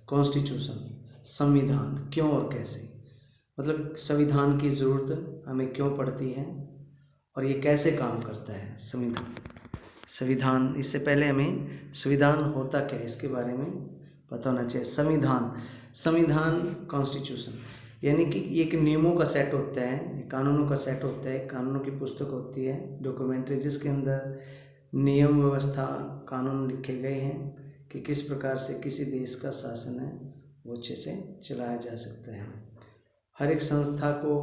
Constitution, संविधान, क्यों और कैसे, मतलब संविधान की ज़रूरत हमें क्यों पड़ती है और ये कैसे काम करता है संविधान। इससे पहले हमें संविधान होता क्या है इसके बारे में पता होना चाहिए। संविधान कॉन्स्टिट्यूशन यानी कि एक नियमों का सेट होता है, कानूनों का सेट होता है, कानूनों की पुस्तक होती है, डॉक्यूमेंट्री, जिसके अंदर नियम व्यवस्था कानून लिखे गए हैं कि किस प्रकार से किसी देश का शासन है वो अच्छे से चलाया जा सकता है। हर एक संस्था को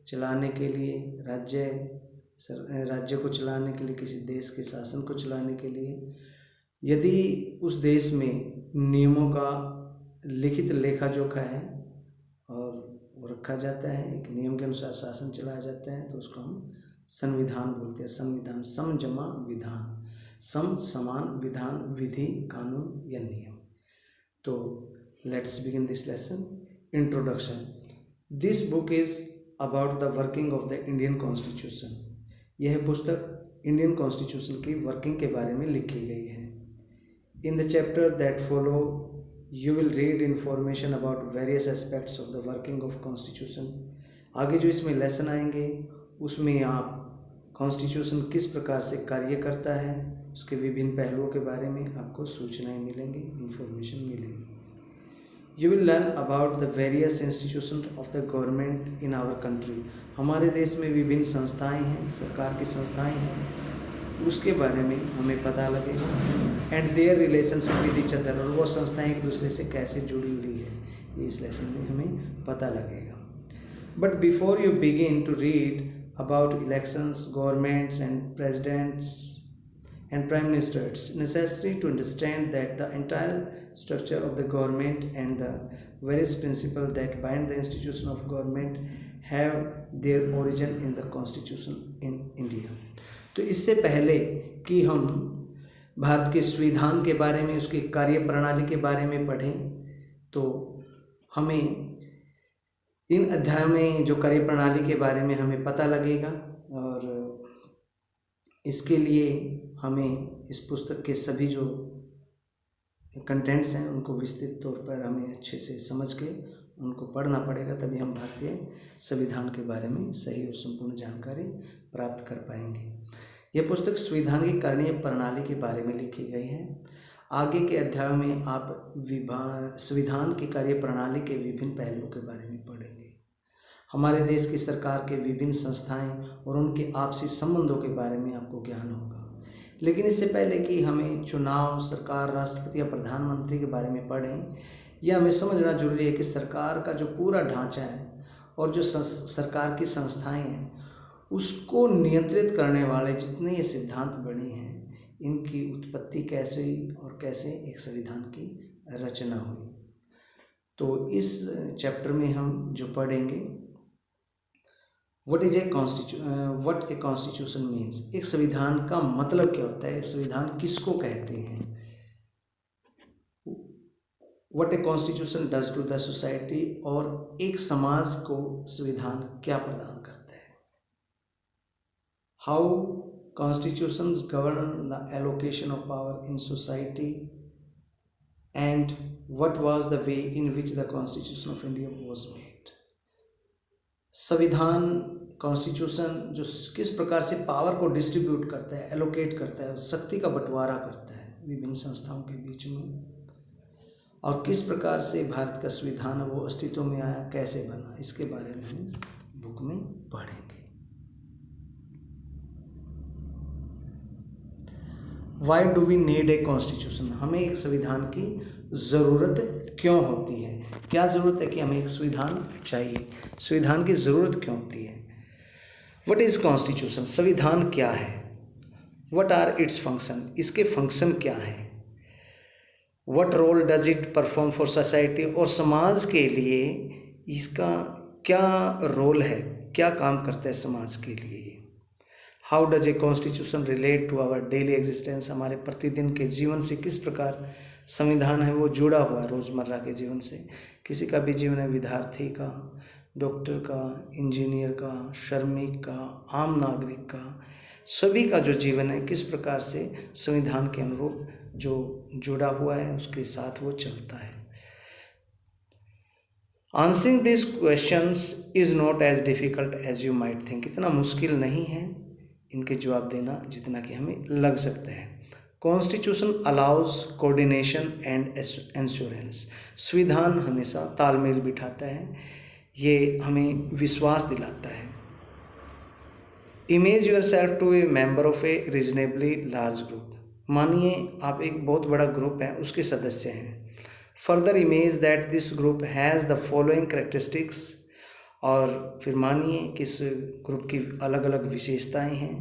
चलाने के लिए, राज्य को चलाने के लिए, किसी देश के शासन को चलाने के लिए, यदि उस देश में नियमों का लिखित लेखा जोखा है और वो रखा जाता है, एक नियम के अनुसार शासन चलाया जाता है, तो उसको हम संविधान बोलते हैं। संविधान, सम जमा विधान, सम समान, विधान विधि, कानून या नियम। तो let's begin this lesson. Introduction. This book is about the working of the Indian constitution. यह पुस्तक इंडियन कॉन्स्टिट्यूशन की वर्किंग के बारे में लिखी गई है। In the chapter that follow you will read information about various aspects of the working of constitution. आगे जो इसमें लेसन आएंगे उसमें आप कॉन्स्टिट्यूशन किस प्रकार से कार्य करता है, उसके विभिन्न पहलुओं के बारे में आपको सूचनाएं मिलेंगी, इंफॉर्मेशन मिलेगी। You will learn about the various institutions of the government in our country. हमारे देश में विभिन्न संस्थाएं हैं, सरकार की संस्थाएं हैं, उसके बारे में हमें पता लगेगा। And their relationship with each other, और वो संस्थाएं एक दूसरे से कैसे जुड़ी हुई है, ये इस लेसन में हमें पता लगेगा। But before you begin to read about elections, governments and presidents and prime minister, it's necessary to understand that the entire structure of the government and the various principles that bind the institution of government have their origin in the constitution in India. तो इससे पहले कि हम भारत के संविधान के बारे में, उसकी कार्य प्रणाली के बारे में पढ़ें, तो हमें इन अध्यायों में जो कार्य प्रणाली के बारे में हमें पता लगेगा, और इसके लिए हमें इस पुस्तक के सभी जो कंटेंट्स हैं उनको विस्तृत तौर पर हमें अच्छे से समझ के उनको पढ़ना पड़ेगा, तभी हम भारतीय संविधान के बारे में सही और संपूर्ण जानकारी प्राप्त कर पाएंगे। यह पुस्तक संविधान की कार्य प्रणाली के बारे में लिखी गई है। आगे के अध्यायों में आप संविधान की कार्य प्रणाली के विभिन्न पहलुओं के बारे में पढ़ेंगे। हमारे देश की सरकार के विभिन्न संस्थाएं और उनके आपसी संबंधों के बारे में आपको ज्ञान होगा। लेकिन इससे पहले कि हमें चुनाव, सरकार, राष्ट्रपति या प्रधानमंत्री के बारे में पढ़ें, यह हमें समझना जरूरी है कि सरकार का जो पूरा ढांचा है और जो सरकार की संस्थाएं हैं उसको नियंत्रित करने वाले जितने ये सिद्धांत बने हैं, इनकी उत्पत्ति कैसे हुई और कैसे एक संविधान की रचना हुई। तो इस चैप्टर में हम जो पढ़ेंगे, व्हाट ए कॉन्स्टिट्यूशन मीन्स, एक संविधान का मतलब क्या होता है, संविधान किसको कहते हैं, what a constitution does to the society, और एक समाज को संविधान क्या प्रदान करता है, how constitutions govern the allocation of power in society, and what was the way in which the Constitution of India was made. संविधान, कॉन्स्टिट्यूशन जो किस प्रकार से पावर को डिस्ट्रीब्यूट करता है, एलोकेट करता है, शक्ति का बंटवारा करता है विभिन्न संस्थाओं के बीच में, और किस प्रकार से भारत का संविधान वो अस्तित्व में आया, कैसे बना, इसके बारे में हम बुक में पढ़ेंगे। Why do we need a constitution, हमें एक संविधान की ज़रूरत क्यों होती है, क्या ज़रूरत है कि हमें एक संविधान चाहिए, संविधान की ज़रूरत क्यों होती है। व्हाट इज़ कॉन्स्टिट्यूशन, संविधान क्या है, व्हाट आर इट्स फंक्शन, इसके फंक्शन क्या हैं, what role does it perform for society, और समाज के लिए इसका क्या रोल है, क्या काम करता है समाज के लिए। How does a constitution relate to our daily existence, हमारे प्रतिदिन के जीवन से किस प्रकार संविधान है वो जुड़ा हुआ है रोज़मर्रा के जीवन से। किसी का भी जीवन है, विद्यार्थी का, डॉक्टर का, इंजीनियर का, श्रमिक का, आम नागरिक का, सभी का जो जीवन है किस प्रकार से संविधान के अनुरूप जो जुड़ा हुआ है उसके साथ वो चलता है। Answering this questions is not as difficult as you might think. इतना मुश्किल नहीं है इनके जवाब देना जितना कि हमें लग सकता है। Constitution allows coordination and insurance. संविधान हमेशा तालमेल बिठाता है, ये हमें विश्वास दिलाता है। Image yourself to a member of a reasonably large group. मानिए आप एक बहुत बड़ा ग्रुप है, उसके सदस्य हैं। Further image that this group has the following characteristics. और फिर मानिए कि इस ग्रुप की अलग अलग विशेषताएं हैं।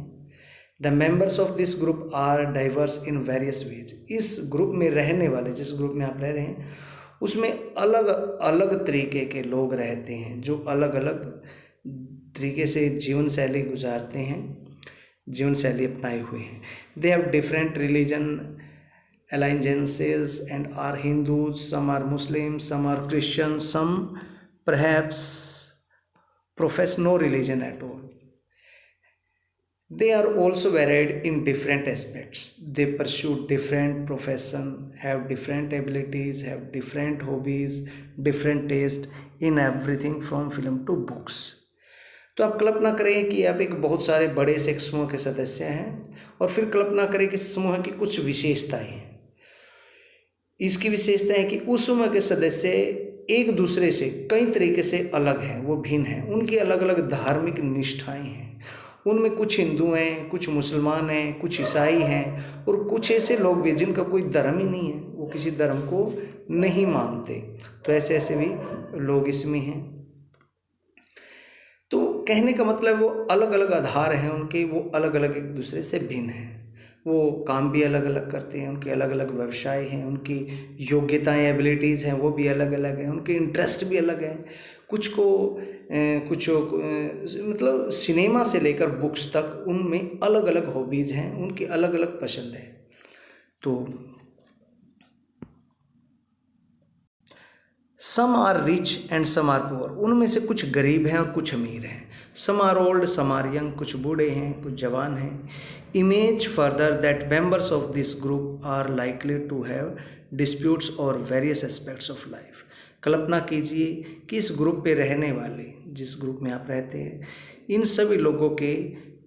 The members of this group are diverse in various ways. इस ग्रुप में रहने वाले, जिस ग्रुप में आप रह रहे हैं उसमें अलग अलग तरीके के लोग रहते हैं, जो अलग अलग तरीके से जीवन शैली गुजारते हैं, जीवन शैली अपनाए हुए हैं। They have different religion allegiances and are Hindus, some are Muslims, some are Christians, some perhaps profess no religion at all. They are also varied in different aspects. They pursue different profession, have different abilities, have different hobbies, different taste in everything from film to books. तो आप कल्पना करें कि आप एक बहुत सारे बड़े से समूह के सदस्य हैं और फिर कल्पना करें कि समूह की कुछ विशेषताएं हैं। इसकी विशेषता है कि उस समूह के सदस्य एक दूसरे से कई तरीके से अलग हैं, वो भिन्न हैं, उनकी अलग अलग धार्मिक निष्ठाएं हैं। उनमें कुछ हिंदू हैं, कुछ मुसलमान हैं, कुछ ईसाई हैं और कुछ ऐसे लोग भी जिनका कोई धर्म ही नहीं है, वो किसी धर्म को नहीं मानते। तो ऐसे ऐसे भी लोग इसमें हैं। तो कहने का मतलब वो अलग अलग आधार हैं उनके, वो अलग अलग एक दूसरे से भिन्न हैं। वो काम भी अलग अलग करते हैं, उनके अलग अलग व्यवसाय हैं, उनकी योग्यताएं एबिलिटीज़ हैं वो भी अलग अलग हैं, उनके इंटरेस्ट भी अलग हैं। कुछ मतलब सिनेमा से लेकर बुक्स तक उनमें अलग अलग हॉबीज़ हैं, उनकी अलग अलग पसंद है। तो some are rich and some are poor. उनमें से कुछ गरीब हैं और कुछ अमीर हैं। Some are old some are young. कुछ बूढ़े हैं कुछ जवान हैं। Image further that members of this group are likely to have disputes और वेरियस एस्पेक्ट्स ऑफ लाइफ। कल्पना कीजिए कि इस ग्रुप पे रहने वाले, जिस ग्रुप में आप रहते हैं, इन सभी लोगों के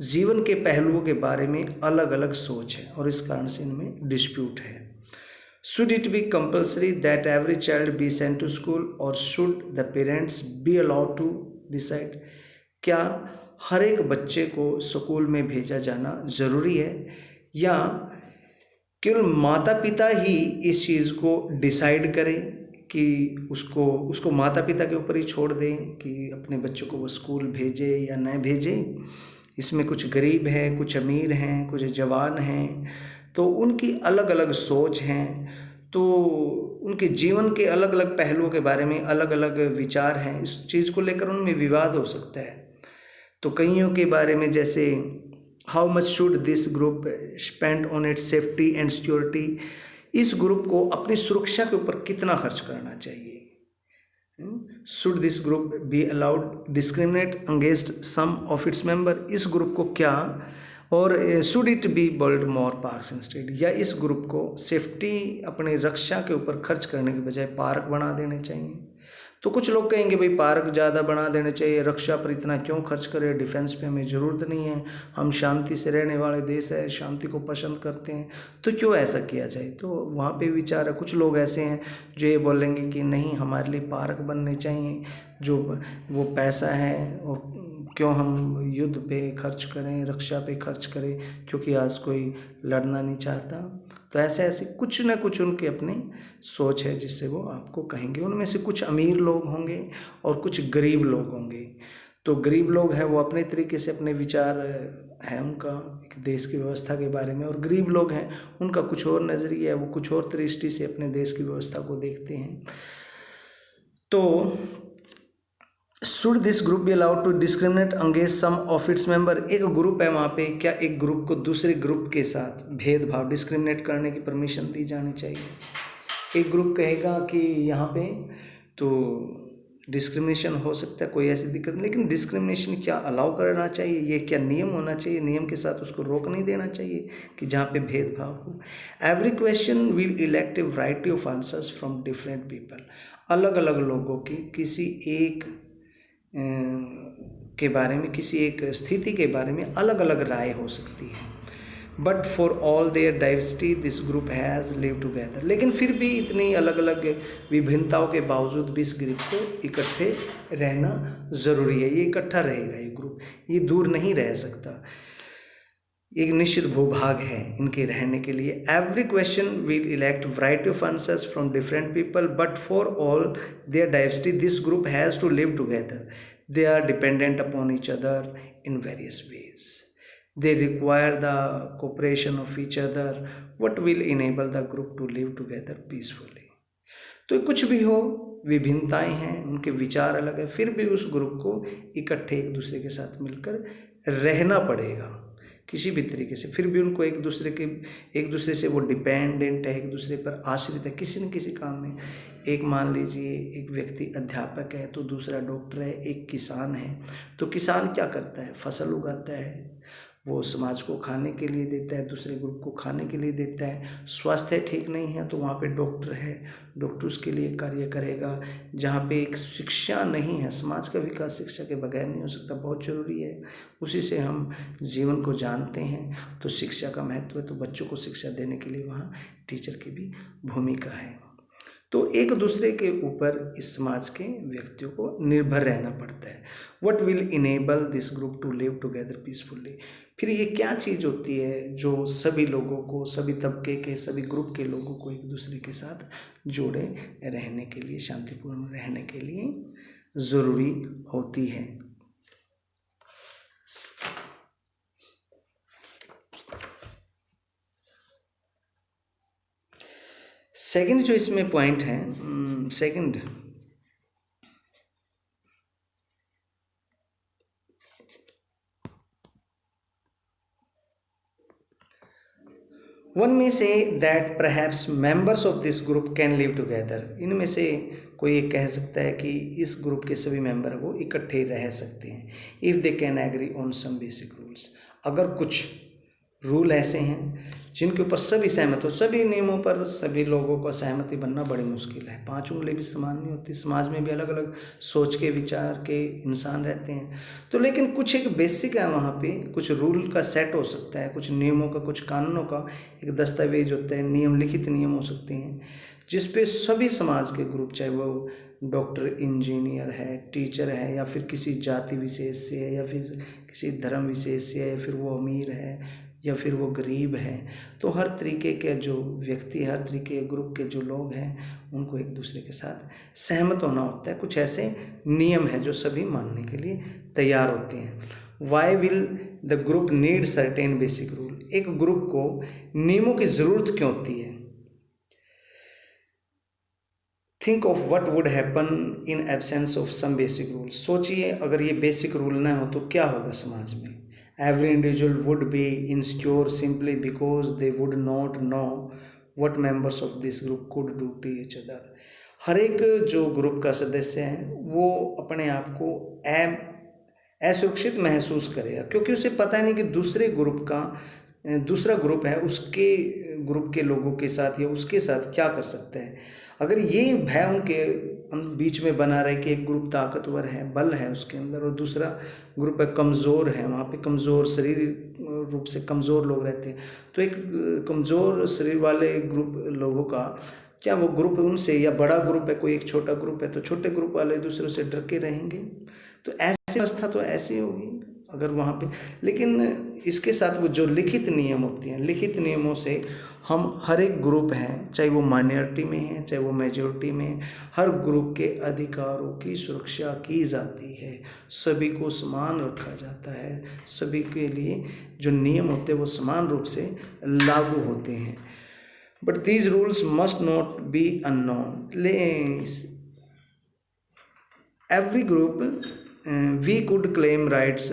जीवन के पहलुओं के बारे में अलग अलग सोच है और इस कारण से इनमें डिस्प्यूट है। Should it be compulsory that every child be sent to school or should the parents be allowed to decide? क्या हर एक बच्चे को स्कूल में भेजा जाना ज़रूरी है या केवल माता पिता ही इस चीज़ को डिसाइड करें कि उसको माता पिता के ऊपर ही छोड़ दें कि अपने बच्चों को वो स्कूल भेजे या न भेजे? इसमें कुछ गरीब हैं, कुछ अमीर हैं, कुछ जवान हैं, तो उनकी अलग अलग सोच हैं, तो उनके जीवन के अलग अलग पहलुओं के बारे में अलग अलग विचार हैं। इस चीज़ को लेकर उनमें विवाद हो सकता है। तो कईयों के बारे में जैसे how much should this group spend on its safety and security. इस ग्रुप को अपनी सुरक्षा के ऊपर कितना खर्च करना चाहिए। Should this group be allowed discriminate against some of its member. इस ग्रुप को क्या और should it be build more parks instead, या इस ग्रुप को सेफ्टी अपनी रक्षा के ऊपर खर्च करने के बजाय पार्क बना देने चाहिए। तो कुछ लोग कहेंगे भाई पार्क ज़्यादा बना देने चाहिए, रक्षा पर इतना क्यों खर्च करें, डिफेंस पे हमें ज़रूरत नहीं है, हम शांति से रहने वाले देश है, शांति को पसंद करते हैं, तो क्यों ऐसा किया जाए। तो वहाँ पे विचार है। कुछ लोग ऐसे हैं जो ये बोलेंगे कि नहीं, हमारे लिए पार्क बनने चाहिए, जो वो पैसा है और क्यों हम युद्ध पे खर्च करें, रक्षा पे खर्च करें, क्योंकि आज कोई लड़ना नहीं चाहता। तो ऐसे ऐसे कुछ ना कुछ उनके अपनी सोच है जिससे वो आपको कहेंगे। उनमें से कुछ अमीर लोग होंगे और कुछ गरीब लोग होंगे। तो गरीब लोग हैं वो अपने तरीके से अपने विचार है उनका एक देश की व्यवस्था के बारे में, और गरीब लोग हैं उनका कुछ और नज़रिया है, वो कुछ और दृष्टि से अपने देश की व्यवस्था को देखते हैं। तो should this group be allowed to discriminate against some of its member. एक ग्रुप है वहाँ पे, क्या एक ग्रुप को दूसरे ग्रुप के साथ भेदभाव डिस्क्रिमिनेट करने की परमिशन दी जानी चाहिए। एक ग्रुप कहेगा कि यहाँ पे तो डिस्क्रिमिनेशन हो सकता है, कोई ऐसी दिक्कत नहीं, लेकिन डिस्क्रिमिनेशन क्या अलाउ करना चाहिए, ये क्या नियम होना चाहिए, नियम के साथ उसको रोक नहीं देना चाहिए कि जहाँ पे भेदभाव हो। Every question will elect A variety of answers from different people. अलग अलग लोगों की किसी एक के बारे में, किसी एक स्थिति के बारे में अलग अलग राय हो सकती है। But for all their diversity this group has live together. लेकिन फिर भी इतनी अलग अलग विभिन्नताओं के बावजूद भी इस ग्रुप को इकट्ठे रहना ज़रूरी है। ये इकट्ठा रहेगा, ये ग्रुप, ये दूर नहीं रह सकता। एक निश्चित भूभाग है इनके रहने के लिए। Every question will elect variety of answers from different people, but for all their diversity this group has to live together. They are dependent upon each other in various ways. They require the cooperation of each other, what will enable the group to live together peacefully। तो कुछ भी हो, विभिन्नताएं हैं, उनके विचार अलग है, फिर भी उस ग्रुप को इकट्ठे एक दूसरे के साथ मिलकर रहना पड़ेगा किसी भी तरीके से। फिर भी उनको एक दूसरे से वो डिपेंडेंट है, एक दूसरे पर आश्रित है किसी न किसी काम में। एक मान लीजिए एक व्यक्ति अध्यापक है तो दूसरा डॉक्टर है, एक किसान है तो किसान क्या करता है, फसल उगाता है, वो समाज को खाने के लिए देता है, दूसरे ग्रुप को खाने के लिए देता है। स्वास्थ्य ठीक नहीं है तो वहाँ पे डॉक्टर है, डॉक्टर उसके लिए कार्य करेगा। जहाँ पे एक शिक्षा नहीं है, समाज का विकास शिक्षा के बगैर नहीं हो सकता, बहुत ज़रूरी है। उसी से हम जीवन को जानते हैं, तो शिक्षा का महत्व है। तो बच्चों को शिक्षा देने के लिए वहाँ टीचर की भी भूमिका है। तो एक दूसरे के ऊपर इस समाज के व्यक्तियों को निर्भर रहना पड़ता है। What will enable this group to live together peacefully. फिर ये क्या चीज़ होती है जो सभी लोगों को, सभी तबके के, सभी ग्रुप के लोगों को एक दूसरे के साथ जोड़े रहने के लिए, शांतिपूर्ण रहने के लिए ज़रूरी होती है। सेकंड जो इसमें पॉइंट है, सेकंड वन में say that perhaps members of this group can live together. इनमें से कोई एक कह सकता है कि इस ग्रुप के सभी मेंबर वो इकट्ठे रह सकते हैं if they can agree on some basic rules. अगर कुछ रूल ऐसे हैं जिनके ऊपर सभी सहमत हो। सभी नियमों पर सभी लोगों को सहमति बनना बड़ी मुश्किल है। 5 उंगली भी समान नहीं होती, समाज में भी अलग अलग सोच के, विचार के इंसान रहते हैं। तो लेकिन कुछ एक बेसिक है, वहाँ पे कुछ रूल का सेट हो सकता है, कुछ नियमों का, कुछ कानूनों का एक दस्तावेज होता है, नियम, लिखित नियम हो सकते हैं जिसपे सभी समाज के ग्रुप, चाहे वो डॉक्टर, इंजीनियर है, टीचर है, या फिर किसी जाति विशेष से है, या फिर किसी धर्म विशेष से है, या फिर वो अमीर है या फिर वो गरीब है, तो हर तरीके के जो व्यक्ति, हर तरीके के ग्रुप के जो लोग हैं उनको एक दूसरे के साथ सहमत होना होता है। कुछ ऐसे नियम हैं जो सभी मानने के लिए तैयार होते हैं। Why will the group need certain basic rule. एक ग्रुप को नियमों की ज़रूरत क्यों होती है? Think of what would happen in absence of some basic rule. सोचिए अगर ये बेसिक रूल ना हो तो क्या होगा समाज में। Every individual would be insecure simply because they would not know what members of this group could do to each other। हर एक जो ग्रुप का सदस्य है वो अपने आप को असुरक्षित महसूस करेगा, क्योंकि उसे पता नहीं कि दूसरा ग्रुप है उसके ग्रुप के लोगों के साथ या उसके साथ क्या कर सकता है। अगर ये भय उनके बीच में बना रहे कि एक ग्रुप ताकतवर है, बल है उसके अंदर, और दूसरा ग्रुप है कमज़ोर है, वहाँ पे कमज़ोर, शरीर रूप से कमज़ोर लोग रहते हैं, तो एक कमज़ोर शरीर वाले ग्रुप लोगों का क्या वो ग्रुप उनसे, या बड़ा ग्रुप है कोई एक छोटा ग्रुप है तो छोटे ग्रुप वाले दूसरों से डर के रहेंगे। तो ऐसी अवस्था तो ऐसी होगी अगर वहाँ पे। लेकिन इसके साथ वो जो लिखित नियम होते हैं, लिखित नियमों से हम हर एक ग्रुप हैं, चाहे वो माइनॉरिटी में है चाहे वो मेजॉरिटी में, हर ग्रुप के अधिकारों की सुरक्षा की जाती है, सभी को समान रखा जाता है, सभी के लिए जो नियम होते हैं वो समान रूप से लागू होते हैं। But these rules must not be unknown. Every group we could claim rights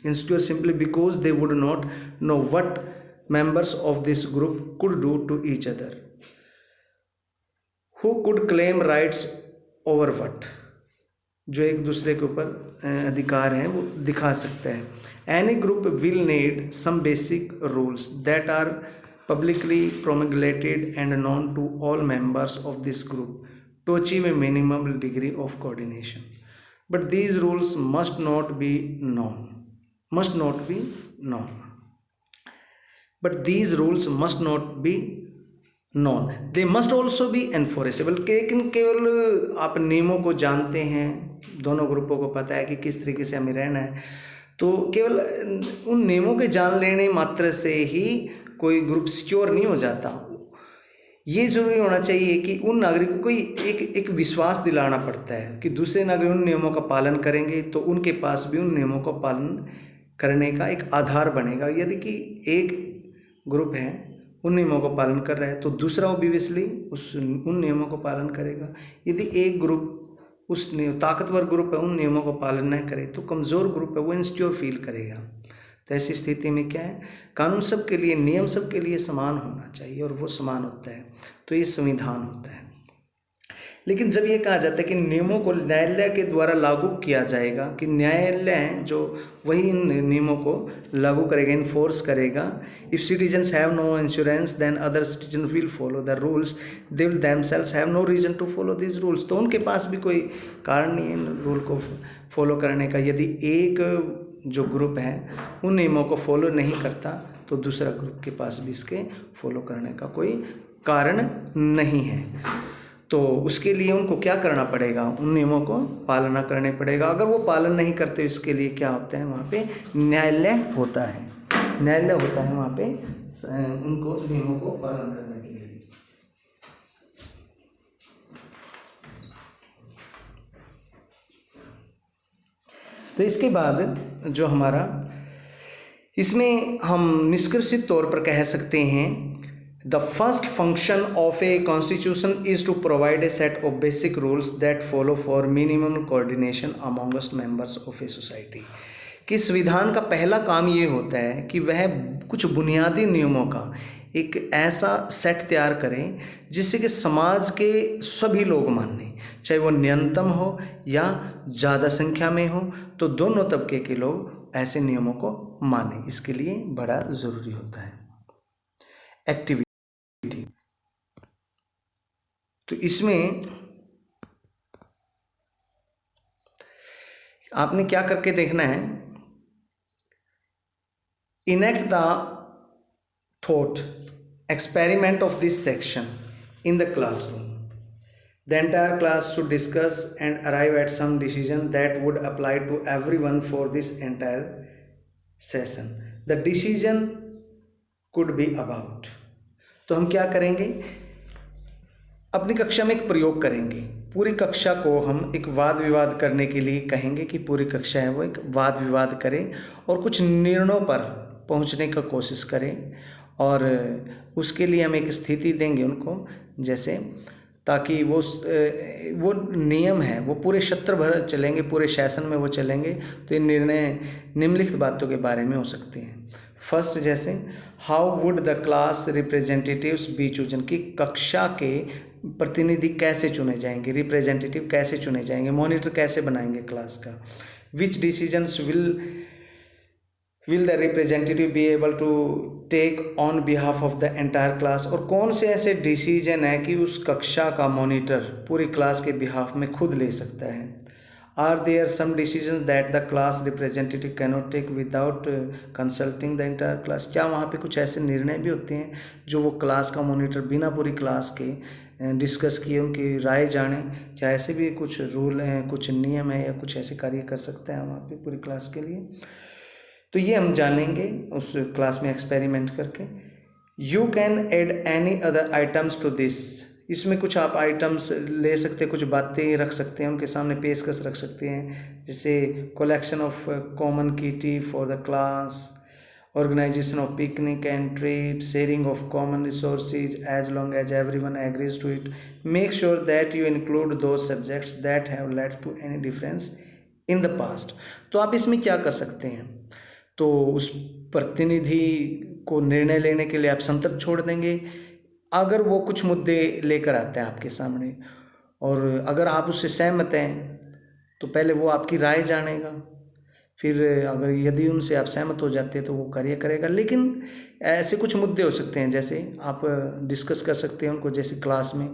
insecure simply because they would not know what members of this group could do to each other। Who could claim rights over what? जो एक दूसरे के ऊपर अधिकार हैं वो दिखा सकता है। Any group will need some basic rules that are publicly promulgated and known to all members of this group to achieve a minimum degree of coordination. But these rules must not be known. Must not be known. But these rules must not be known. They must also be enforceable. लेकिन केवल आप नियमों को जानते हैं, दोनों ग्रुपों को पता है कि किस तरीके से हमें रहना है, तो केवल उन नियमों के जान लेने मात्र से ही कोई ग्रुप सिक्योर नहीं हो जाता। ये ज़रूरी होना चाहिए कि उन नागरिकों को एक विश्वास दिलाना पड़ता है कि दूसरे नागरिक उन नियमों का पालन करेंगे तो उनके पास भी उन नियमों का पालन करने का एक आधार बनेगा। यदि कि एक ग्रुप है उन नियमों का पालन कर रहा है तो दूसरा ऑब्वियसली उन नियमों का पालन करेगा। यदि एक ग्रुप ताकतवर ग्रुप है उन नियमों का पालन न करे तो कमज़ोर ग्रुप है वो इनसिक्योर फील करेगा। तो ऐसी स्थिति में क्या है, कानून सबके लिए, नियम सबके लिए समान होना चाहिए और वो समान होता है, तो ये संविधान होता है। लेकिन जब ये कहा जाता है कि नियमों को न्यायालय के द्वारा लागू किया जाएगा, कि न्यायालय है जो वही इन नियमों को लागू करेगा, इन्फोर्स करेगा। If citizens have no insurance then other citizen will follow the rules, they will themselves have no reason to follow this rules. तो उनके पास भी कोई कारण नहीं है रूल को फॉलो करने का। यदि एक जो ग्रुप है उन नियमों को फॉलो नहीं करता तो दूसरा ग्रुप के पास भी इसके फॉलो करने का कोई कारण नहीं है। तो उसके लिए उनको क्या करना पड़ेगा, उन नियमों को पालना करने पड़ेगा। अगर वो पालन नहीं करते इसके लिए क्या होता है, वहाँ पे न्यायालय होता है, न्यायालय होता है वहाँ पे उनको नियमों को पालन करने के लिए। तो इसके बाद जो हमारा इसमें हम निष्कर्षित तौर पर कह सकते हैं, the first function of a constitution is to provide a set of basic rules that follow for minimum coordination amongst members of a society. कि संविधान का पहला काम ये होता है कि वह कुछ बुनियादी नियमों का एक ऐसा सेट तैयार करें जिससे कि समाज के सभी लोग माने, चाहे वो न्यूनतम हो या ज़्यादा संख्या में हो, तो दोनों तबके के लोग ऐसे नियमों को माने। इसके लिए बड़ा ज़रूरी होता है एक्टिविटी। तो इसमें आपने क्या करके देखना है, enact the thought experiment of this section in the classroom. The entire class should discuss and arrive at some decision that would apply to everyone for this entire session. The decision could be about. तो हम क्या करेंगे, अपनी कक्षा में एक प्रयोग करेंगे। पूरी कक्षा को हम एक वाद विवाद करने के लिए कहेंगे कि पूरी कक्षा है वो एक वाद विवाद करें और कुछ निर्णयों पर पहुंचने का कोशिश करें। और उसके लिए हम एक स्थिति देंगे उनको, जैसे ताकि वो नियम है वो पूरे सत्र भर चलेंगे, पूरे सेशन में वो चलेंगे। तो ये निर्णय निम्नलिखित बातों के बारे में हो सकते हैं। फर्स्ट, जैसे how would the class representatives be chosen, कि कक्षा के प्रतिनिधि कैसे चुने जाएंगे, रिप्रेजेंटेटिव कैसे चुने जाएंगे, मॉनिटर कैसे बनाएंगे क्लास का। Which decisions will the representative be able to take on behalf of the entire class, और कौन से ऐसे डिसीजन है कि उस कक्षा का मॉनिटर पूरी क्लास के बिहाफ में खुद ले सकता है। Are there some decision that the class representative cannot take without consulting the entire class, क्या वहाँ पे कुछ ऐसे निर्णय भी होते हैं जो वो क्लास का मॉनिटर बिना पूरी क्लास के डिस्कस किए उनकी राय जाने, क्या ऐसे भी कुछ रूल हैं, कुछ नियम है या कुछ ऐसे कार्य कर सकते हैं वहाँ पे पूरी क्लास के लिए। तो ये हम जानेंगे उस क्लास में एक्सपेरिमेंट करके। You can add any other items to this, इसमें कुछ आप आइटम्स ले सकते हैं, कुछ बातें रख सकते हैं, उनके सामने पेशकश रख सकते हैं, जैसे collection of common kitty for the class, organization of picnic and trip, sharing of common resources as long as everyone agrees to it. Make sure that you include those subjects that have led to any difference in the past. तो आप इसमें क्या कर सकते हैं, तो उस प्रतिनिधि को निर्णय लेने के लिए आप संतर्क छोड़ देंगे अगर वो कुछ मुद्दे लेकर आते हैं आपके सामने, और अगर आप उससे सहमत हैं तो पहले वो आपकी राय जानेगा, फिर अगर यदि उनसे आप सहमत हो जाते हैं तो वो कार्य करेगा। लेकिन ऐसे कुछ मुद्दे हो सकते हैं, जैसे आप डिस्कस कर सकते हैं उनको, जैसे क्लास में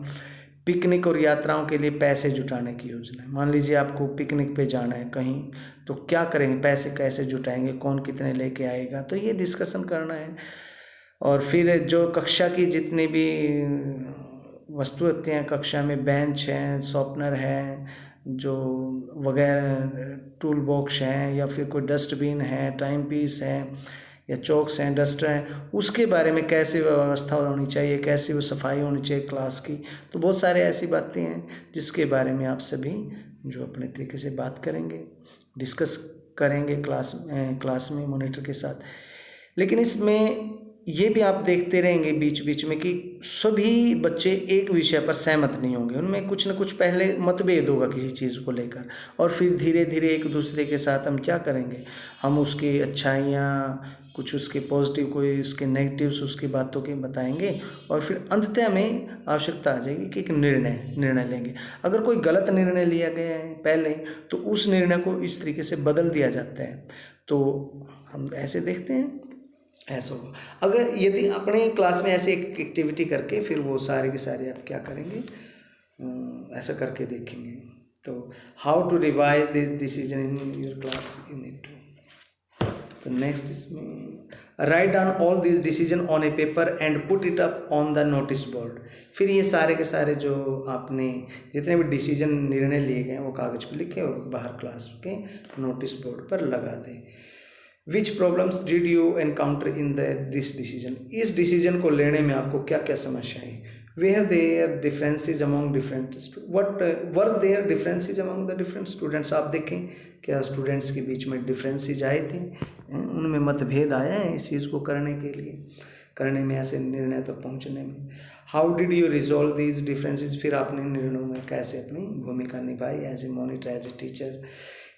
पिकनिक और यात्राओं के लिए पैसे जुटाने की योजना है। मान लीजिए आपको पिकनिक पे जाना है कहीं, तो क्या करेंगे, पैसे कैसे जुटाएंगे, कौन कितने लेके आएगा, तो ये डिस्कशन करना है। और फिर जो कक्षा की जितनी भी वस्तु होती हैं कक्षा में, बेंच हैं, शॉर्पनर है, जो वगैरह टूल बॉक्स हैं, या फिर कोई डस्टबिन है, टाइम पीस है, या चौक्स हैं, डस्टर हैं, उसके बारे में कैसे व्यवस्था होनी चाहिए, कैसे वो सफाई होनी चाहिए क्लास की। तो बहुत सारे ऐसी बातें हैं जिसके बारे में आप सभी जो अपने तरीके से बात करेंगे, डिस्कस करेंगे क्लास में मॉनिटर के साथ। लेकिन इसमें ये भी आप देखते रहेंगे बीच बीच में कि सभी बच्चे एक विषय पर सहमत नहीं होंगे, उनमें कुछ न कुछ पहले मतभेद होगा किसी चीज़ को लेकर, और फिर धीरे धीरे एक दूसरे के साथ हम क्या करेंगे, हम उसकी अच्छाइयाँ, कुछ उसके पॉजिटिव, कोई उसके नेगेटिव्स, उसकी बातों के बताएंगे, और फिर अंततः में आवश्यकता आ जाएगी कि एक निर्णय लेंगे। अगर कोई गलत निर्णय लिया गया है पहले, तो उस निर्णय को इस तरीके से बदल दिया जाता है। तो हम ऐसे देखते हैं, ऐसा होगा। अगर यदि अपने क्लास में ऐसे एक एक्टिविटी करके फिर वो सारे के सारे आप क्या करेंगे, ऐसा करके देखेंगे। तो how to revise this decision in your class, you need to. तो नेक्स्ट इसमें write down all this decision on a paper and put it up on the notice board. फिर ये सारे के सारे जो आपने जितने भी डिसीजन, निर्णय लिए गए वो कागज पर लिखें और बाहर क्लास के नोटिस बोर्ड पर लगा दें। Which problems did you encounter in this decision, इस डिसीजन को लेने में आपको क्या क्या समस्याएं, were there differences among different, what were there differences among the different students. आप देखें क्या स्टूडेंट्स के बीच में डिफरेंसेज आए थे, उनमें मतभेद आया है इस चीज़ को करने में ऐसे निर्णय तक पहुंचने में। How did you resolve these differences, फिर आपने निर्णयों में कैसे अपनी भूमिका निभाई as a monitor, as a teacher.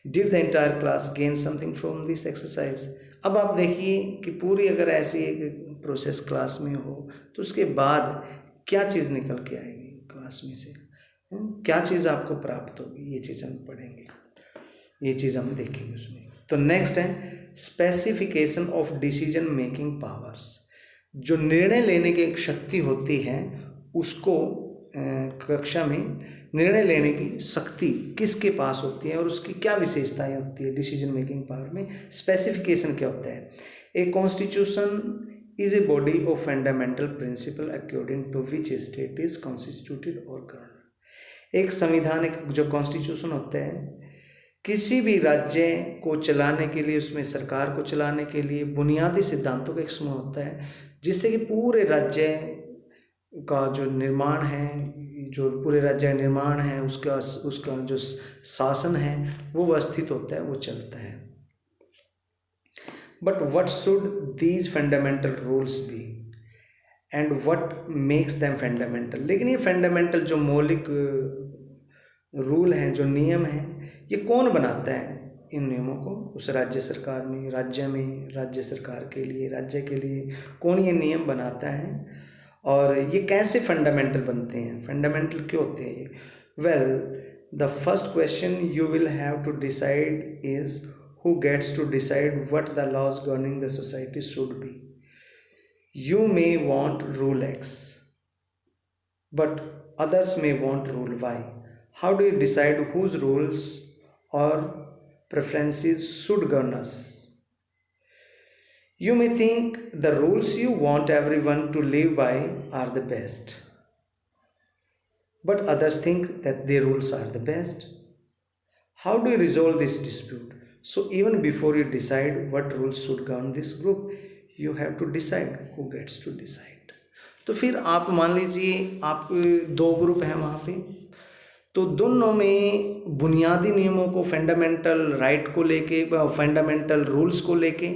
Did the entire class gain something from this exercise. अब आप देखिए कि पूरी अगर ऐसी एक प्रोसेस क्लास में हो तो उसके बाद क्या चीज़ निकल के आएगी क्लास में से, क्या चीज़ आपको प्राप्त होगी, ये चीज़ हम पढ़ेंगे, ये चीज़ हम देखेंगे उसमें। तो नेक्स्ट है specification of decision making powers. जो निर्णय लेने की एक शक्ति होती है उसको कक्षा में निर्णय लेने की शक्ति किसके पास होती है और उसकी क्या विशेषताएं होती है डिसीजन मेकिंग पावर में। स्पेसिफिकेशन क्या होता है, a constitution is a body of fundamental principle according to which state is constituted और गवर्न। एक संविधान, एक जो कॉन्स्टिट्यूशन होता है, किसी भी राज्य को चलाने के लिए, उसमें सरकार को चलाने के लिए बुनियादी सिद्धांतों का एक समूह होता है जिससे कि पूरे राज्य का जो निर्माण है, जो पूरे राज्य का निर्माण है, उसका जो शासन है वो व्यवस्थित होता है, वो चलता है। But what should these fundamental rules be and what makes them fundamental. लेकिन ये फंडामेंटल जो मौलिक रूल हैं, जो नियम हैं, ये कौन बनाता है इन नियमों को उस राज्य सरकार में, राज्य सरकार के लिए, राज्य के लिए कौन ये नियम बनाता है और ये कैसे फंडामेंटल बनते हैं, फंडामेंटल क्यों होते हैं ये। Well, the first question you will have to decide is who gets to decide what the laws governing the society should be. You may want rule X but others may want rule Y. How do you decide whose rules or preferences should govern us? You may think the rules you want everyone to live by are the best, but others think that their rules are the best. How do you resolve this dispute? So even before you decide what rules should govern this group, you have to decide who gets to decide. तो फिर आप मान लीजिए आप दो group हैं वहाँ पे, तो दोनों में बुनियादी नियमों को, फंडामेंटल राइट को लेके, फंडामेंटल रूल्स को लेके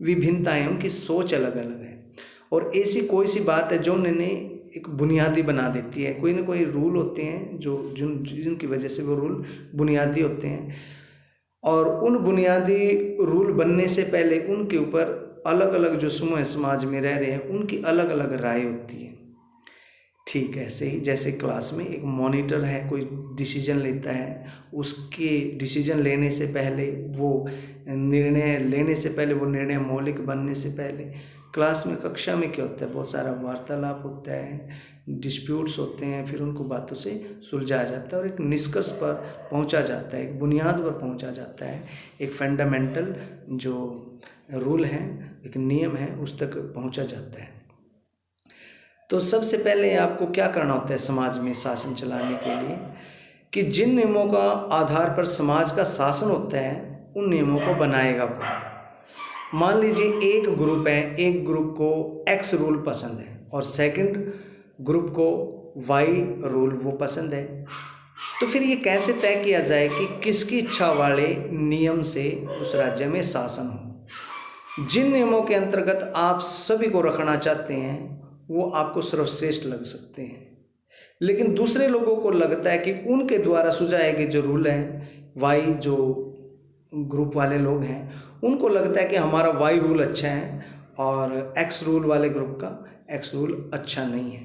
विभिन्नताएं, उनकी सोच अलग अलग है। और ऐसी कोई सी बात है जो उन्हें एक बुनियादी बना देती है। कोई ना कोई रूल होते हैं जो जिनकी वजह से वो रूल बुनियादी होते हैं, और उन बुनियादी रूल बनने से पहले उनके ऊपर अलग अलग जो समूह समाज में रह रहे हैं उनकी अलग अलग राय होती है। ठीक ऐसे ही जैसे क्लास में एक मॉनिटर है, कोई डिसीजन लेता है, उसके डिसीजन लेने से पहले वो निर्णय लेने से पहले, वो निर्णय मौलिक बनने से पहले क्लास में, कक्षा में क्या होता है, बहुत सारा वार्तालाप होता है, डिस्प्यूट्स होते हैं, फिर उनको बातों से सुलझाया जाता है और एक निष्कर्ष पर पहुंचा जाता है, एक बुनियाद पर पहुंचा जाता है, एक फंडामेंटल जो रूल है, एक नियम है, उस तक पहुंचा जाता है। तो सबसे पहले आपको क्या करना होता है समाज में शासन चलाने के लिए, कि जिन नियमों का आधार पर समाज का शासन होता है उन नियमों को बनाएगा कौन। मान लीजिए एक ग्रुप है, एक ग्रुप को एक्स रूल पसंद है और सेकंड ग्रुप को वाई रूल वो पसंद है, तो फिर ये कैसे तय किया जाए कि किसकी इच्छा वाले नियम से उस राज्य में शासन हो। जिन नियमों के अंतर्गत आप सभी को रखना चाहते हैं वो आपको सर्वश्रेष्ठ लग सकते हैं, लेकिन दूसरे लोगों को लगता है कि उनके द्वारा सुझाए गए जो रूल हैं, वाई जो ग्रुप वाले लोग हैं उनको लगता है कि हमारा वाई रूल अच्छा है और एक्स रूल वाले ग्रुप का एक्स रूल अच्छा नहीं है।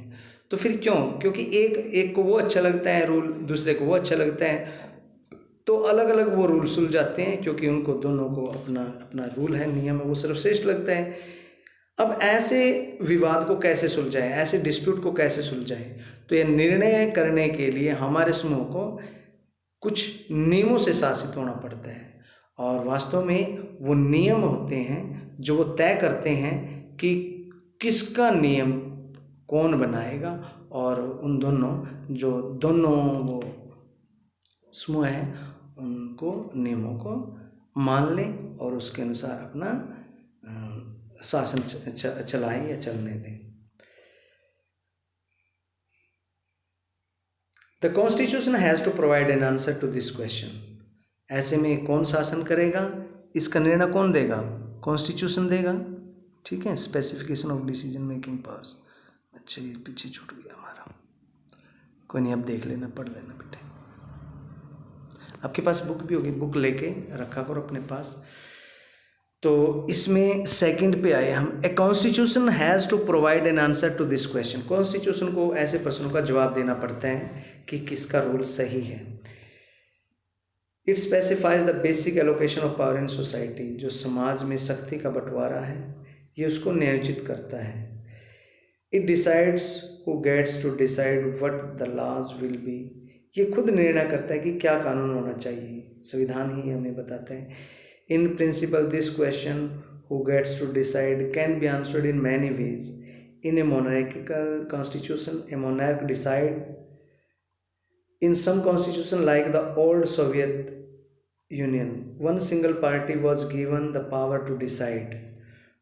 तो फिर क्यों? क्योंकि एक को वो अच्छा लगता है रूल, दूसरे को वो अच्छा लगता है, तो अलग अलग वो रूल सुलझाते हैं क्योंकि उनको दोनों को अपना अपना रूल है, नियम है, वो सर्वश्रेष्ठ लगता है। अब ऐसे विवाद को कैसे सुलझाएं, ऐसे डिस्प्यूट को कैसे सुलझाएं? तो ये निर्णय करने के लिए हमारे समूह को कुछ नियमों से शासित होना पड़ता है और वास्तव में वो नियम होते हैं जो वो तय करते हैं कि किसका नियम कौन बनाएगा, और उन दोनों वो समूह हैं उनको नियमों को मान लें और उसके अनुसार अपना शासन चलाएं या चलने दें। The constitution has to provide an answer to this question. ऐसे में कौन शासन करेगा, इसका निर्णय कौन देगा? कॉन्स्टिट्यूशन देगा, ठीक है। Specification of decision making powers. अच्छा ये पीछे छूट गया हमारा, कोई नहीं, अब देख लेना, पढ़ लेना बेटे। आपके पास बुक भी होगी, बुक लेके रखा करो अपने पास। तो इसमें सेकंड पे आए हम, a constitution has to provide an answer to this question. Constitution को ऐसे प्रश्नों का जवाब देना पड़ता है कि किसका रूल सही है। It specifies the basic allocation of power in society. जो समाज में शक्ति का बंटवारा है ये उसको नियोजित करता है। It decides who gets to decide what the laws will be. ये खुद निर्णय करता है कि क्या कानून होना चाहिए, संविधान ही हमें बताता है। In principle, this question, who gets to decide, can be answered in many ways. In a monarchical constitution, a monarch decide. In some constitution, like the old Soviet Union, one single party was given the power to decide.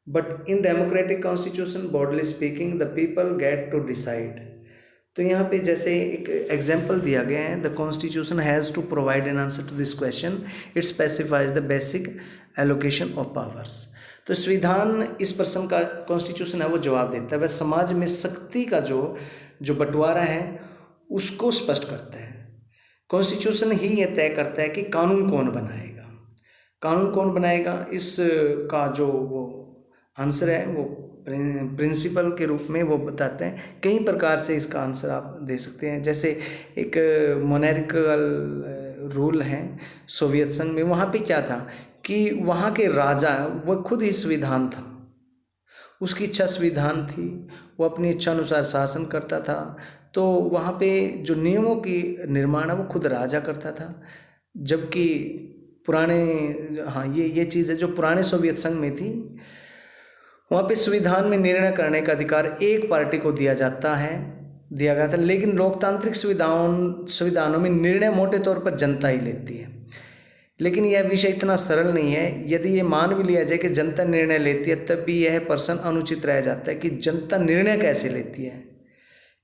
But in democratic constitution, broadly speaking, the people get to decide. तो यहाँ पे जैसे एक example दिया गया है, the constitution has to provide an answer to this question, it specifies the basic allocation of powers. तो संविधान इस प्रश्न का, कॉन्स्टिट्यूशन है वो जवाब देता है, वह समाज में शक्ति का जो बंटवारा है उसको स्पष्ट करता है। कॉन्स्टिट्यूशन ही ये तय करता है कि कानून कौन बनाएगा। कानून कौन बनाएगा इसका जो वो आंसर है वो प्रिंसिपल के रूप में वो बताते हैं। कई प्रकार से इसका आंसर आप दे सकते हैं। जैसे एक मोनार्किकल रूल है सोवियत संघ में, वहाँ पे क्या था कि वहाँ के राजा वो खुद ही संविधान था, उसकी इच्छा संविधान थी, वो अपनी इच्छा अनुसार शासन करता था। तो वहाँ पे जो नियमों की निर्माण है वो खुद राजा करता था, जबकि पुराने, हाँ ये चीज़ है जो पुराने सोवियत संघ में थी, वहाँ पे संविधान में निर्णय करने का अधिकार एक पार्टी को दिया गया था। लेकिन लोकतांत्रिक संविधानों में निर्णय मोटे तौर पर जनता ही लेती है। लेकिन यह विषय इतना सरल नहीं है। यदि ये मान भी लिया जाए कि जनता निर्णय लेती है, तब भी यह प्रश्न अनुचित रह जाता है कि जनता निर्णय कैसे लेती है।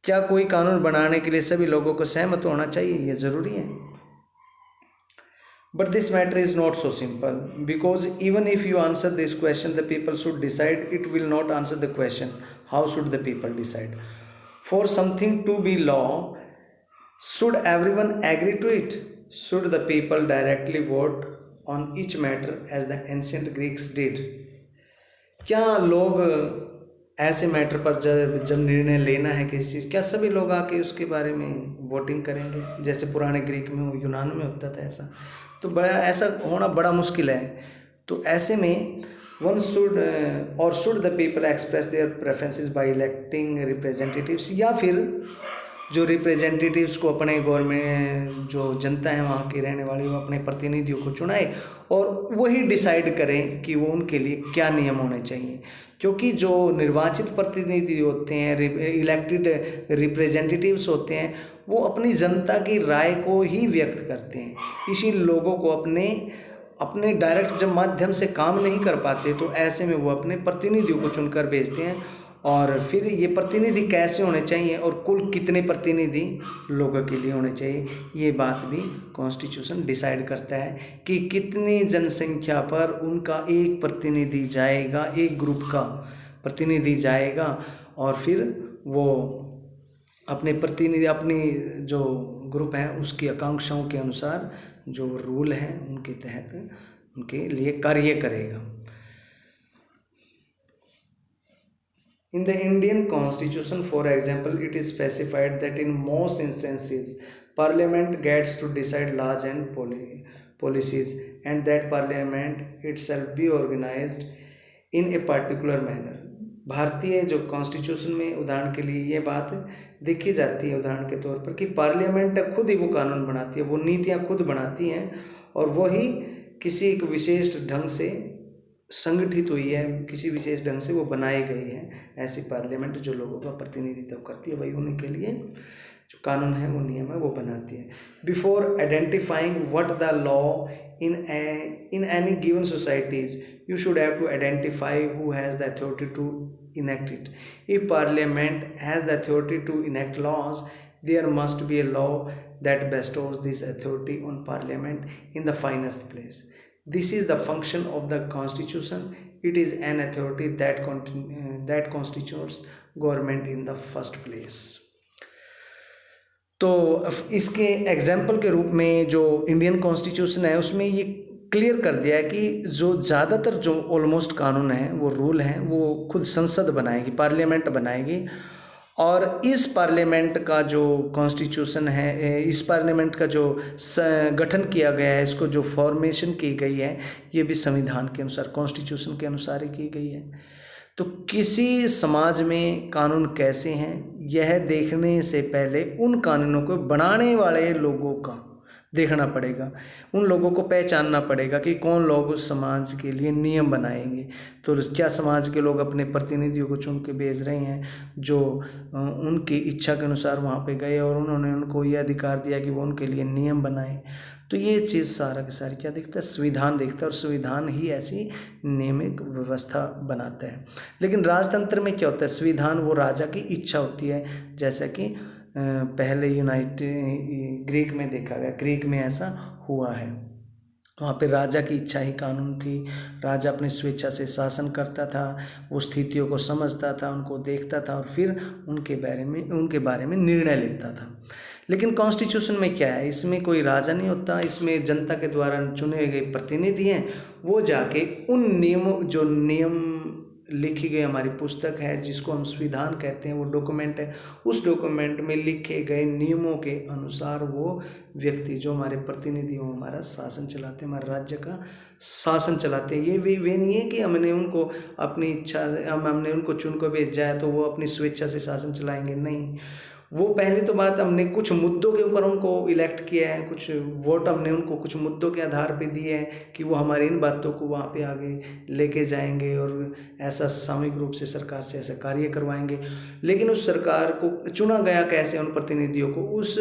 क्या कोई कानून बनाने के लिए सभी लोगों को सहमत होना चाहिए? ये जरूरी है। But this matter is not so simple, because even if you answer this question, the people should decide. It will not answer the question, how should the people decide? For something to be law, should everyone agree to it? Should the people directly vote on each matter as the ancient Greeks did? क्या लोग ऐसे matter पर जब जब निर्णय लेना है किसी चीज़, क्या सभी लोग आके उसके बारे में वोटिंग करेंगे? जैसे पुराने ग्रीक में, यूनान में होता था ऐसा। तो बड़ा ऐसा होना बड़ा मुश्किल है। तो ऐसे में वन शुड और should the people express their preferences by electing representatives, या फिर जो रिप्रेजेंटेटिव्स को अपने गवर्नमेंट, जो जनता है वहाँ की रहने वाली, वो अपने प्रतिनिधियों को चुनाए और वही डिसाइड करें कि वो उनके लिए क्या नियम होने चाहिए। क्योंकि जो निर्वाचित प्रतिनिधि होते हैं, इलेक्टेड रिप्रेजेंटेटिव्स होते हैं, वो अपनी जनता की राय को ही व्यक्त करते हैं। इसी लोगों को अपने अपने डायरेक्ट जब माध्यम से काम नहीं कर पाते, तो ऐसे में वो अपने प्रतिनिधियों को चुनकर भेजते हैं। और फिर ये प्रतिनिधि कैसे होने चाहिए और कुल कितने प्रतिनिधि लोगों के लिए होने चाहिए, ये बात भी कॉन्स्टिट्यूशन डिसाइड करता है कि कितनी जनसंख्या पर उनका एक प्रतिनिधि जाएगा, एक ग्रुप का प्रतिनिधि जाएगा। और फिर वो अपने प्रतिनिधि, अपनी जो ग्रुप है उसकी आकांक्षाओं के अनुसार जो रूल हैं उनके तहत उनके लिए कार्य करेगा। In the Indian Constitution, for example, it is specified that in most instances, Parliament gets to decide laws and policies, and that Parliament itself be organized in a particular manner. भारतीय जो constitution में उदाहरण के लिए ये बात देखी जाती है उदाहरण के तौर पर कि पार्लियामेंट खुद ही वो कानून बनाती है, वो नीतियाँ खुद बनाती हैं और वही किसी एक विशेष ढंग से संगठित हुई है, किसी विशेष ढंग से वो बनाई गई है। ऐसी पार्लियामेंट जो लोगों का प्रतिनिधित्व करती है, वही उन्हीं के लिए जो कानून है, वो नियम है, वो बनाती है। Before identifying what the law in any given societies, you should have to identify who has the authority to enact it. If Parliament has the authority to enact laws, there must be a law that bestows this authority on Parliament in the finest place. This is the function of the Constitution. It is an authority that constitutes government in the first place. तो इसके example के रूप में जो Indian constitution है उसमें ये clear कर दिया है कि जो ज़्यादातर जो ऑलमोस्ट कानून हैं, वो रूल हैं, वो खुद संसद बनाएगी, पार्लियामेंट बनाएगी। और इस पार्लियामेंट का जो कॉन्स्टिट्यूशन है, इस पार्लियामेंट का जो गठन किया गया है, इसको जो फॉर्मेशन की गई है, ये भी संविधान के अनुसार, कॉन्स्टिट्यूशन के अनुसार ही की गई है। तो किसी समाज में कानून कैसे हैं, यह देखने से पहले उन कानूनों को बनाने वाले लोगों का देखना पड़ेगा, उन लोगों को पहचानना पड़ेगा कि कौन लोग उस समाज के लिए नियम बनाएंगे। तो क्या समाज के लोग अपने प्रतिनिधियों को चुन के भेज रहे हैं जो उनकी इच्छा के अनुसार वहाँ पे गए और उन्होंने उनको ये अधिकार दिया कि वो उनके लिए नियम बनाए। तो ये चीज़ सारा की सारी क्या दिखता है, संविधान दिखता है, और संविधान ही ऐसी नियमित व्यवस्था बनाता है। लेकिन राजतंत्र में क्या होता है, संविधान वो राजा की इच्छा होती है, जैसा कि पहले ग्रीक में देखा गया, ग्रीक में ऐसा हुआ है। वहाँ पे राजा की इच्छा ही कानून थी। राजा अपनी स्वेच्छा से शासन करता था, वो स्थितियों को समझता था, उनको देखता था और फिर उनके बारे में निर्णय लेता था। लेकिन कॉन्स्टिट्यूशन में क्या है, इसमें कोई राजा नहीं होता, इसमें जनता के द्वारा चुने गए प्रतिनिधि हैं, वो जाके उन नियमों, जो नियम लिखी गई हमारी पुस्तक है जिसको हम संविधान कहते हैं, वो डॉक्यूमेंट है, उस डॉक्यूमेंट में लिखे गए नियमों के अनुसार वो व्यक्ति जो हमारे प्रतिनिधि हो, हमारा शासन चलाते हैं, हमारे राज्य का शासन चलाते हैं। ये वे नहीं है कि हमने उनको अपनी इच्छा, हमने उनको चुन को भेजा है तो वो अपनी स्वेच्छा से शासन चलाएंगे, नहीं। वो पहले तो बात, हमने कुछ मुद्दों के ऊपर उनको इलेक्ट किया है, कुछ वोट हमने उनको कुछ मुद्दों के आधार पे दिए हैं कि वो हमारी इन बातों को वहाँ पे आगे लेके जाएंगे और ऐसा सामूहिक रूप से सरकार से ऐसा कार्य करवाएंगे। लेकिन उस सरकार को चुना गया कैसे, उन प्रतिनिधियों को उस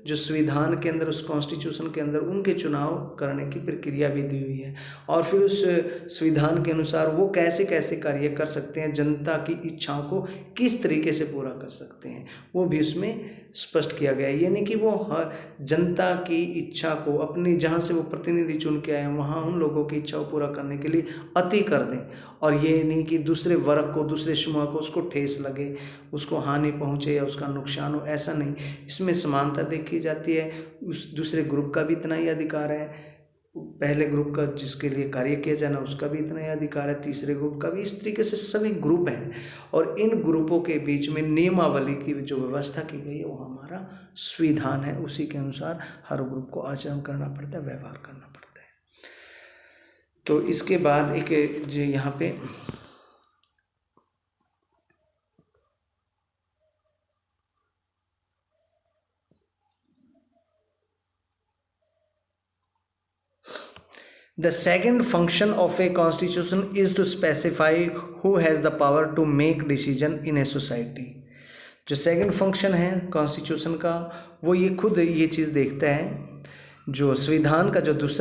जो संविधान के अंदर, उस कॉन्स्टिट्यूशन के अंदर उनके चुनाव करने की प्रक्रिया भी दी हुई है। और फिर उस संविधान के अनुसार वो कैसे कैसे कार्य कर सकते हैं, जनता की इच्छाओं को किस तरीके से पूरा कर सकते हैं, वो भी उसमें स्पष्ट किया गया है। ये नहीं कि वो जनता की इच्छा को अपनी, जहाँ से वो प्रतिनिधि चुन के आए वहाँ उन लोगों की इच्छा को पूरा करने के लिए अति कर दें, और ये नहीं कि दूसरे वर्ग को, दूसरे समूह को उसको ठेस लगे, उसको हानि पहुँचे या उसका नुकसान हो, ऐसा नहीं। इसमें समानता देखी जाती है, उस दूसरे ग्रुप का भी इतना ही अधिकार है, पहले ग्रुप का जिसके लिए कार्य किया जाना उसका भी इतना ही अधिकार है, तीसरे ग्रुप का भी। इस तरीके से सभी ग्रुप हैं और इन ग्रुपों के बीच में नियमावली की जो व्यवस्था की गई है वो हमारा संविधान है। उसी के अनुसार हर ग्रुप को आचरण करना पड़ता है, व्यवहार करना पड़ता है। तो इसके बाद एक जो यहाँ पे The second function of a constitution is to specify who has the power to make decision in a society। जो सेकंड फंक्शन है कॉन्स्टिट्यूशन का वो ये खुद ये चीज़ देखता है, जो संविधान का जो दूसरा